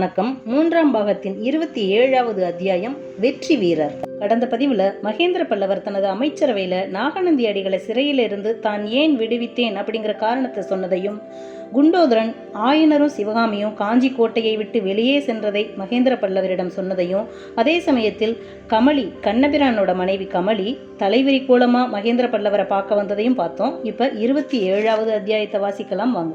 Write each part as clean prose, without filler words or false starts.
வணக்கம். 3ஆம் பாகத்தின் 27வது அத்தியாயம் வெற்றி வீரர். கடந்த பதிவில் மகேந்திர பல்லவர் தனது அமைச்சரவையில் நாகநந்தி அடிகளை சிறையிலிருந்து தான் ஏன் விடுவித்தேன் அப்படிங்கிற காரணத்தை சொன்னதையும், குண்டோதரன் ஆயனரும் சிவகாமியும் காஞ்சி கோட்டையை விட்டு வெளியே சென்றதை மகேந்திர பல்லவரிடம் சொன்னதையும், அதே சமயத்தில் கமலி, கண்ணபிரானோட மனைவி கமலி தலைவிரி கோலமா மகேந்திர பல்லவரை பார்க்க வந்ததையும் பார்த்தோம். இப்போ 27வது அத்தியாயத்தை வாசிக்கலாம் வாங்க.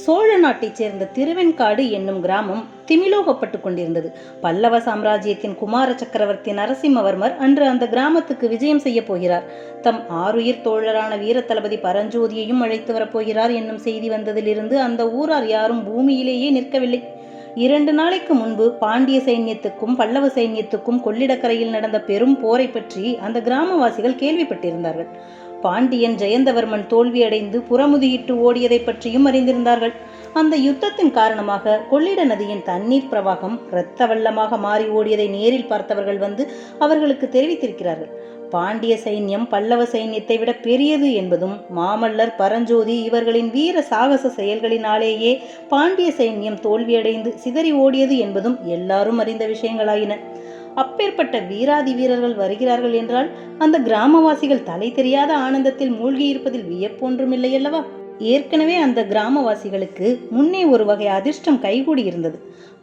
சோழ நாட்டைச் சேர்ந்த திருவெண்காடு என்னும் கிராமம் திமிலோகப்பட்டு கொண்டிருந்தது. பல்லவ சாம்ராஜ்யத்தின் குமார சக்கரவர்த்தி நரசிம்மவர்மர் அன்று அந்த கிராமத்துக்கு விஜயம் செய்ய போகிறார். தம் ஆருயிர் தோழரான வீர தளபதி பரஞ்சோதியையும் அழைத்து வரப்போகிறார் என்னும் செய்தி வந்ததிலிருந்து அந்த ஊரார் யாரும் பூமியிலேயே நிற்கவில்லை. 2 நாளைக்கு முன்பு பாண்டிய சைன்யத்துக்கும் பல்லவ சைன்யத்துக்கும் கொள்ளிடக்கரையில் நடந்த பெரும் போரை பற்றி அந்த கிராமவாசிகள் கேள்விப்பட்டிருந்தார்கள். பாண்டியன் ஜெயந்தவர்மன் தோல்வியடைந்து புறமுதுகிட்டு ஓடியதை பற்றியும் அறிந்திருந்தார்கள். அந்த யுத்தத்தின் காரணமாக கொள்ளிட நதியின் தண்ணீர் பிரவாகம் இரத்த வெள்ளமாக மாறி ஓடியதை நேரில் பார்த்தவர்கள் வந்து அவர்களுக்கு தெரிவித்திருக்கிறார்கள். பாண்டிய சைன்யம் பல்லவ சைன்யத்தை விட பெரியது என்பதும், மாமல்லர் பரஞ்சோதி இவர்களின் வீர சாகச செயல்களினாலேயே பாண்டிய சைன்யம் தோல்வியடைந்து சிதறி ஓடியது என்பதும் எல்லாரும் அறிந்த விஷயங்களாயின. அப்பேற்பட்ட வீராதி வீரர்கள் வருகிறார்கள் என்றால் அந்த கிராமவாசிகள் தலை தெரியாத ஆனந்தத்தில் மூழ்கி இருப்பதில் வியப்பொன்றுமில்லை அல்லவா? ஏற்கனவே அந்த கிராமவாசிகளுக்கு முன்னே ஒரு வகை அதிர்ஷ்டம் கைகூடி இருந்தது.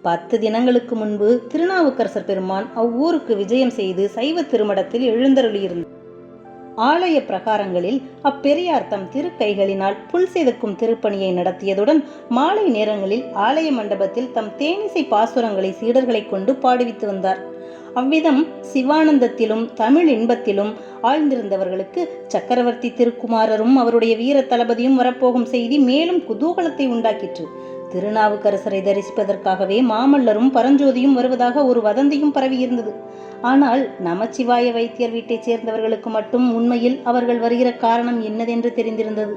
10 தினங்களுக்கு முன்பு திருநாவுக்கரசர் பெருமான் அவ்வூருக்கு விஜயம் செய்து சைவ திருமடத்தில் எழுந்தருளியிருந்தார். ஆலய பிரகாரங்களில் அப்பெரியார் தம் திருக்கைகளினால் புல் செதுக்கும் திருப்பணியை நடத்தியதுடன் மாலை நேரங்களில் ஆலய மண்டபத்தில் தம் தேனிசை பாசுரங்களை சீடர்களை கொண்டு பாடுவித்து வந்தார். அவ்விதம் சிவானந்தத்திலும் தமிழ் இன்பத்திலும் ஆழ்ந்திருந்தவர்களுக்கு சக்கரவர்த்தி திருக்குமாரரும் அவருடைய வீர தளபதியும் வரப்போகும் செய்தி மேலும் குதூகலத்தை உண்டாக்கிற்று. திருநாவுக்கரசரை தரிசிப்பதற்காகவே மாமல்லரும் பரஞ்சோதியும் வருவதாக ஒரு வதந்தியும் பரவியிருந்தது. ஆனால் நமச்சிவாய வைத்தியர் வீட்டைச் சேர்ந்தவர்களுக்கு மட்டும் உண்மையில் அவர்கள் வருகிற காரணம் என்னதென்று தெரிந்திருந்தது.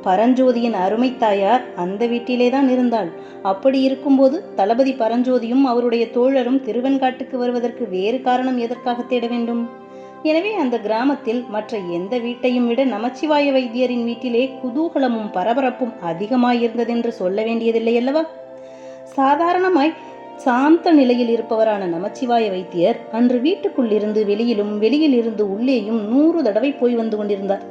பரஞ்சோதியின் அருமை தாயார் அந்த வீட்டிலேதான் இருந்தாள். அப்படி இருக்கும்போது தளபதி பரஞ்சோதியும் அவருடைய தோழரும் திருவெண்காட்டுக்கு வருவதற்கு வேறு காரணம் எதற்காக தேட வேண்டும்? எனவே அந்த கிராமத்தில் மற்ற எந்த வீட்டையும் விட நமச்சிவாய வைத்தியரின் வீட்டிலே குதூகலமும் பரபரப்பும் அதிகமாயிருந்ததென்று சொல்ல வேண்டியதில்லை அல்லவா? சாதாரணமாய் சாந்த நிலையில் இருப்பவரான நமச்சிவாய வைத்தியர் அன்று வீட்டுக்குள்ளிருந்து வெளியிலும் வெளியில் இருந்து உள்ளேயும் 100 தடவை போய் வந்து கொண்டிருந்தார்.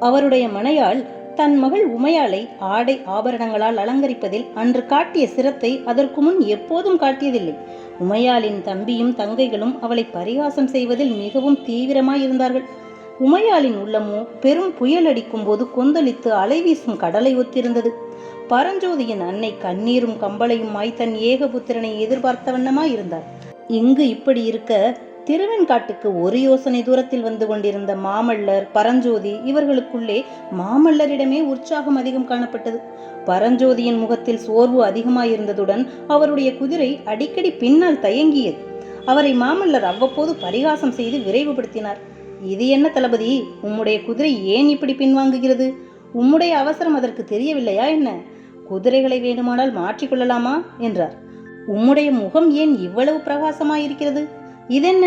அவருடைய மனையாள் தன் மகள் உமையாளை ஆடை ஆபரணங்களால் அலங்கரிப்பதில் அன்று காட்டிய சிரத்தை அதற்கு முன் எப்போதும் காட்டியதில்லை. உமையாளின் தம்பியும் தங்கைகளும் அவளை பரிகாசம் செய்வதில் மிகவும் தீவிரமாயிருந்தார்கள். உமையாளின் உள்ளமோ பெரும் புயல் அடிக்கும் போது கொந்தளித்து அலைவீசும் கடலை ஒத்திருந்தது. பரஞ்சோதியின் அன்னை கண்ணீரும் கம்பளையுமாய் தன் ஏகபுத்திரனை எதிர்பார்த்த வண்ணமாயிருந்தார். இங்கு இப்படி இருக்க திருவெண்காட்டுக்கு ஒரு யோசனை தூரத்தில் வந்து கொண்டிருந்த மாமல்லர் பரஞ்சோதி இவர்களுக்குள்ளே மாமல்லரிடமே உற்சாகம் அதிகம் காணப்பட்டது. பரஞ்சோதியின் முகத்தில் சோர்வு அதிகமாயிருந்ததுடன் அவருடைய குதிரை அடிக்கடி பின்னால் தயங்கியது. அவரை மாமல்லர் அவ்வப்போது பரிகாசம் செய்து விரைவுபடுத்தினார். இது என்ன தளபதி, உம்முடைய குதிரை ஏன் இப்படி பின்வாங்குகிறது? உம்முடைய அவசரம் அதற்கு தெரியவில்லையா என்ன? குதிரைகளை வேண்டுமானால் மாற்றிக்கொள்ளலாமா என்றார். உம்முடைய முகம் ஏன் இவ்வளவு பிரகாசமாயிருக்கிறது? இதென்ன,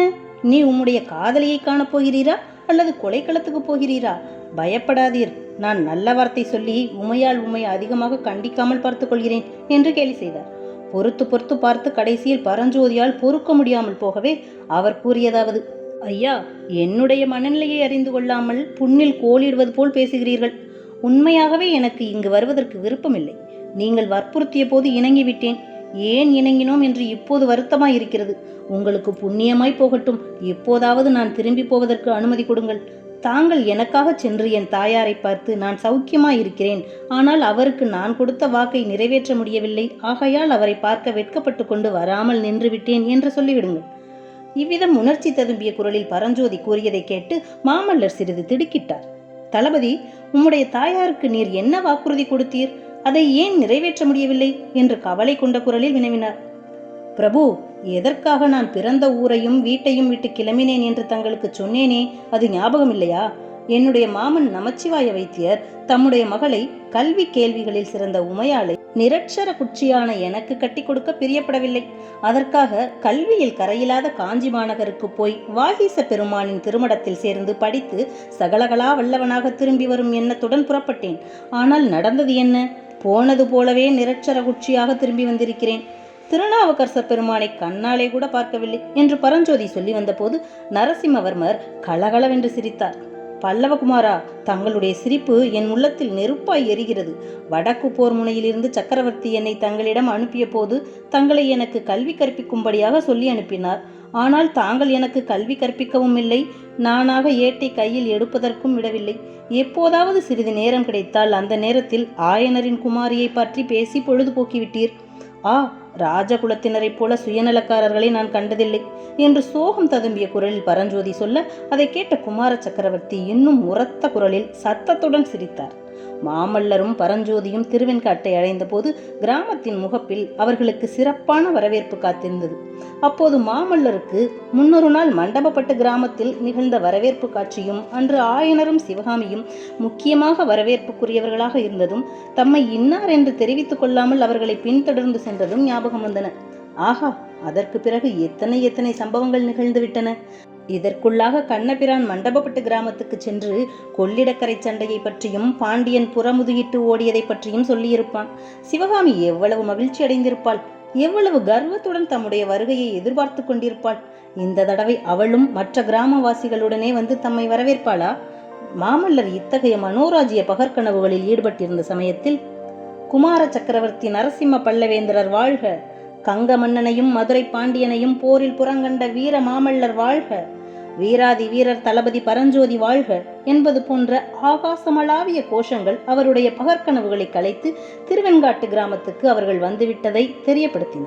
நீ உம்முடைய காதலியை காணப்போகிறீரா அல்லது கொலைக்களத்துக்கு போகிறீரா? பயப்படாதீர், நான் நல்ல வார்த்தை சொல்லி உமையால் உம்மை அதிகமாக கண்டிக்காமல் பார்த்து கொள்கிறேன் என்று கேலி செய்தார். பொறுத்து பார்த்து கடைசியில் பரஞ்சோதியால் பொறுக்க முடியாமல் போகவே அவர் கூறியதாவது: ஐயா, என்னுடைய மனநிலையை அறிந்து கொள்ளாமல் புண்ணில் கோலிடுவது போல் பேசுகிறீர்கள். உண்மையாகவே எனக்கு இங்கு வருவதற்கு விருப்பமில்லை. நீங்கள் வற்புறுத்திய போது இணங்கிவிட்டேன். ஏன் இணங்கினோம் என்று இப்போது வருத்தமாய் இருக்கிறது. உங்களுக்கு புண்ணியமாய் போகட்டும். எப்போதாவது நான் திரும்பி போவதற்கு அனுமதி கொடுங்கள். தாங்கள் எனக்காக சென்று என் தாயாரை பார்த்து நான் சௌக்கியமாய் இருக்கிறேன், ஆனால் அவருக்கு நான் கொடுத்த வாக்கை நிறைவேற்ற முடியவில்லை, ஆகையால் அவரை பார்க்க வெட்கப்பட்டு கொண்டு வராமல் நின்று விட்டேன் என்று சொல்லிவிடுங்கள். இவ்விதம் உணர்ச்சி ததும்பிய குரலில் பரஞ்சோதி கூறியதை கேட்டு மாமல்லர் சிறிது திடுக்கிட்டார். தளபதி, உம்முடைய தாயாருக்கு நீர் என்ன வாக்குறுதி கொடுத்தீர்? அதை ஏன் நிறைவேற்ற முடியவில்லை என்று கவலை கொண்ட குரலில் வினவினார். பிரபு, எதற்காக நான் பிறந்த ஊரையும் வீட்டையும் விட்டு கிளம்பினேன் என்று தங்களுக்கு சொன்னேனே, அது ஞாபகம் இல்லையா? என்னுடைய மாமன் நமச்சிவாய வைத்தியர் தம்முடைய மகளை கல்வி கேள்விகளில் சிறந்த உமையாளை நிரட்சர குச்சியான எனக்கு கட்டி கொடுக்க பிரியப்படவில்லை. அதற்காக கல்வியில் கரையில்லாத காஞ்சி மாநகருக்கு போய் வாகீச பெருமானின் திருமடத்தில் சேர்ந்து படித்து சகலகலா வல்லவனாக திரும்பி வரும் எண்ணத்துடன் புறப்பட்டேன். ஆனால் நடந்தது என்ன? போனது போலவே நிரட்சர குச்சியாக திரும்பி வந்திருக்கிறேன். திருநாவுக்கரசர் பெருமானை கண்ணாலே கூட பார்க்கவில்லை என்று பரஞ்சோதி சொல்லி வந்தபோது நரசிம்மவர்மர் கலகலவென்று சிரித்தார். பல்லவகுமாரா, தங்களுடைய சிரிப்பு என் உள்ளத்தில் நெருப்பாய் எரிகிறது. வடக்கு போர் முனையிலிருந்து சக்கரவர்த்தி என்னை தங்களிடம் அனுப்பிய போது தங்களை எனக்கு கல்வி கற்பிக்கும்படியாக சொல்லி அனுப்பினார். ஆனால் தாங்கள் எனக்கு கல்வி கற்பிக்கவும் இல்லை, நானாக ஏட்டை கையில் எடுப்பதற்கும் விடவில்லை. எப்போதாவது சிறிது நேரம் கிடைத்தால் அந்த நேரத்தில் ஆயனரின் குமாரியை பற்றி பேசி பொழுதுபோக்கிவிட்டீர். ஆ, ராஜகுலத்தினரைப் போல சுயநலக்காரர்களை நான் கண்டதில்லை என்று சோகம் ததும்பிய குரலில் பரஞ்சோதி சொல்ல, அதை கேட்ட குமார சக்கரவர்த்தி இன்னும் உரத்த குரலில் சத்தத்துடன் சிரித்தார். மாமல்லரும் பரஞ்சோதியும் திருவெண்காட்டை அடைந்த போது கிராமத்தின் முகப்பில் அவர்களுக்கு சிறப்பான வரவேற்பு காத்திருந்தது. அப்போது மாமல்லருக்கு முன்னொரு நாள் மண்டபப்பட்டு கிராமத்தில் நிகழ்ந்த வரவேற்பு காட்சியும் அன்று ஆயனரும் சிவகாமியும் முக்கியமாக வரவேற்புக்குரியவர்களாக இருந்ததும் தம்மை இன்னார் என்று தெரிவித்துக் கொள்ளாமல் அவர்களை பின்தொடர்ந்து சென்றதும் ஞாபகம் வந்தன. ஆஹா, அதற்கு பிறகு எத்தனை எத்தனை சம்பவங்கள் நிகழ்ந்துவிட்டன. இதற்குள்ளாக கண்ணபிரான் மண்டபப்பட்டு கிராமத்துக்கு சென்று கொள்ளிடக்கரை சண்டையை பற்றியும் பாண்டியன் புறமுதுகிட்டு ஓடியதை பற்றியும் சொல்லியிருப்பான். சிவகாமி எவ்வளவு மகிழ்ச்சி அடைந்திருப்பாள், எவ்வளவு கர்வத்துடன் தம்முடைய வருகையை எதிர்பார்த்து கொண்டிருப்பாள். இந்த தடவை அவளும் மற்ற கிராமவாசிகளுடனே வந்து தம்மை வரவேற்பாளா? மாமல்லர் இத்தகைய மனோராஜ்ய பகற்கனவுகளில் ஈடுபட்டிருந்த சமயத்தில் குமார சக்கரவர்த்தி நரசிம்ம பல்லவேந்திரர் வாழ்க, கங்க மன்னனையும் மதுரை பாண்டியனையும் போரில் புறங்கண்ட வீர மாமல்லர் வாழ்க, வீராதி வீரர் தளபதி பரஞ்சோதி வாழ்க என்பது போன்ற ஆகாசமளாவிய கோஷங்கள் அவருடைய பகற்கனவுகளை கலைத்து திருவெண்காட்டு கிராமத்துக்கு அவர்கள் வந்துவிட்டதை தெரியப்படுத்தின.